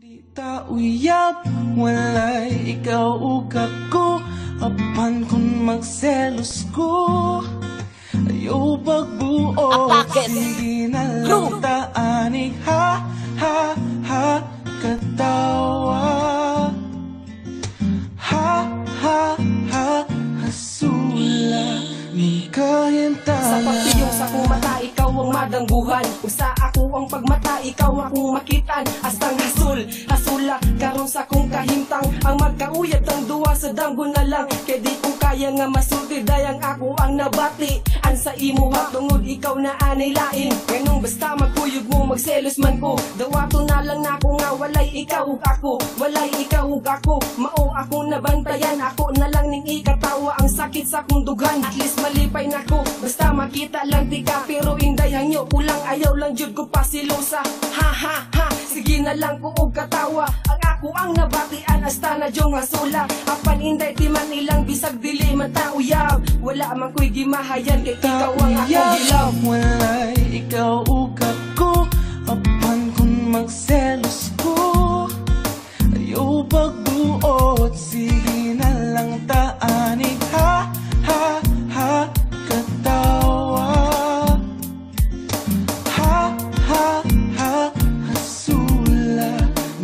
Di ta uyab, walay ikaw ugak ko. Apan kun magselos ko, ayaw pagbuo. Sige na lang taanig, ha, ha, ha, katawa. Ha, ha, ha, hasula, ni kahintala. Sa pagtiyong sa kong mata, ikaw ang madangguhan. Usa ako ang pagmata, ikaw akong makitan. Astang isul, hasula, karon sa kong kahintang. Ang magkauyat ang duwa sa danggo na lang. Kaya di ko kaya nga masulti, dayang ako ang nabati. An sa imo ha, tungod ikaw na anay lain. Ganong basta magkuyog mo, magselos man ko. Dawato na lang na ako nga, walay ikaw ug ako. Walay ikaw ug ako, mao akong nabantayan. Ako na lang ning ikatawa, ang sakit sa kong dugan. At least malipay na ko, basta makita lang di ka. Pero inday hangyo, kulang ayaw lang jud ko pasilosa. Ha ha ha, sige na lang ko og katawa. Ang ako ang nabatian, hasta na jong hasula. Apan inday ti man ilang bisag dili man ta uyab. Wala man ko'y gimahayan, kay ikaw ang akong hilaw. Walay ikaw ugak ko, apan kun magselos ko, ayaw pagbuot. Sige na lang taanig, ha, ha, ha, katawa. Ha, ha, ha, hasula,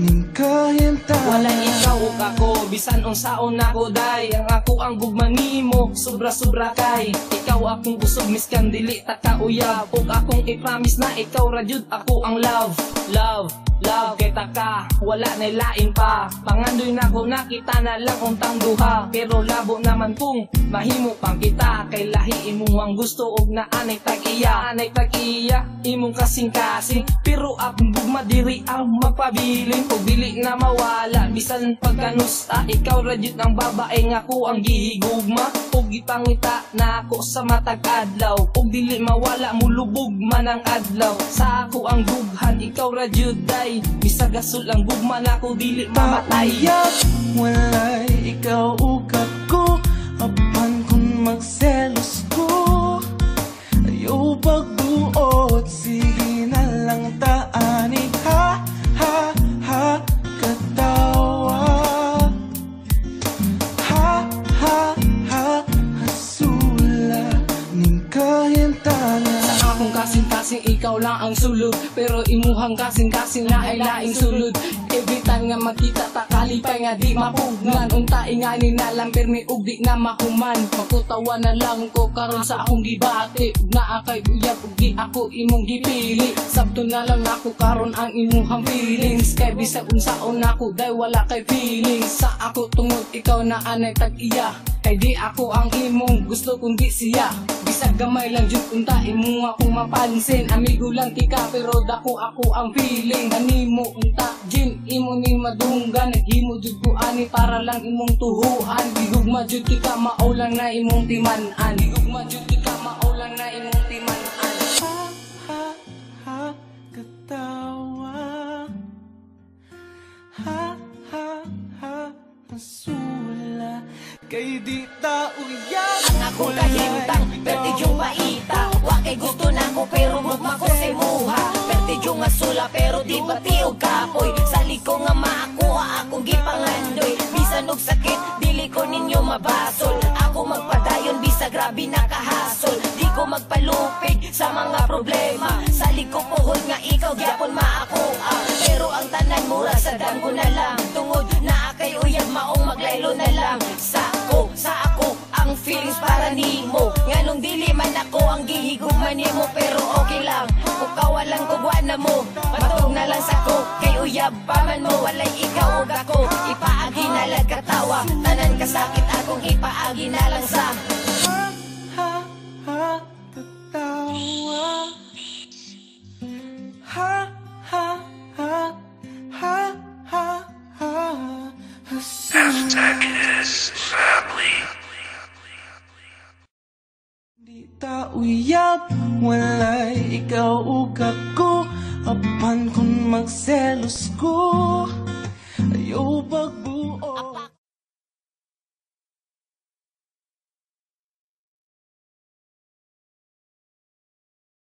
ning kahintala. Wala ikaw ug ako, bisan unsaon nako day. Ang ako ang gugma nimo, sobra-sobra kay. Ikaw akong kusog, miskan dili ta kauyab. Ug akong i-promise na ikaw ra jud ako ang love. Love, love, kay taka, wala na lain pa. Pangandoy na ko nakita na lang untang duha. Pero labo naman kung mahimo pang kita. Kay lahi imong ang gusto og naanay tag-iya. Anay tag-iya, imong kasing-kasing. Pero akong gugma diri ang magpabilin. Ug dili na mawala, bisan pagkanusta. Ikaw ra jud ang babae nga ko ang gihigugma. Ug gipangita na ako sa matag adlaw. Ug dili mawala, mulubog man ang adlaw. Sa ako ang dughan, ikaw ra jud day. Bisag gasol ang gugma na ko dili mamatay. Uyab, walay ikaw ugak ko, apan kun magselos ko, ayaw pagbuot. Sige na lang taanig, ha, ha, ha, katawa. Ha, ha, ha, hasula, ning kahintala. Sa akong kasing-kasing ikaw lang ang sulod. Pero imuhang kasing-kasing na ay laing sulod. Every time nga magkita ta kalipay nga di mapugnan. Unta ingani na lang permi ug di na mahuman. Makutawa na lang ko karon sa akong gibati. Ug naa kay uyab ug di ako imong gipili. Sabto na lang ako karon ang imuhang feelings. Kay bisag unsaon ako day wala kay feelings. Sa ako tungod ikaw na anay tag-iya. Kay di ako ang imong gusto kundi siya. Bisag gamay lang jud unta imo ako mapansin. Amigo lang tika pero dako ako ang feeling. Animo unta jin imo ni madunggan. Naghimo jud ko ani para lang imong tuhuan. Digugma jud tika mao lang na imong timan-an. Digugma jud tika mao lang na imong timan-an. Ha, ha, ha, katawa. Ha, ha, ha, hasula, kay di ta uyab. Ang akong kahintang, perti yung maita. Wakay gusto na ko pero mugma ko sa muha. Perti yung asula pero di pati og kapoy. Sali ko nga maakuha akong gipangandoy. Bisan og sakit, dili ko ninyo mabasol. Ako magpadayon bisa grabe nakahasol. Di ko magpalupig sa mga problema. Sali ko puhol nga ikaw gyapon maakuha. Pero ang tanan mura sa danggo na lang. Tungod na kay uyab maong maglaylo na lang. Sa ako ang feelings para nimo. Nganong dili man ako ang gihigugman nimo. Pero okay lang, kung kawalang kugwa na mo. Matog na lang sa ko, kay uyab pa man mo. Walay ikaw ug ako, ipaagi na lang katawa. Tanan kasakit akong ipaagi na lang sa Ha, ha, ha, katawa. Ha, ha, ha, ha, ha, ha, hasula. Di ta uyab, walay ikaw ugak ko, apan kun magselos ko, ayaw pagbuot.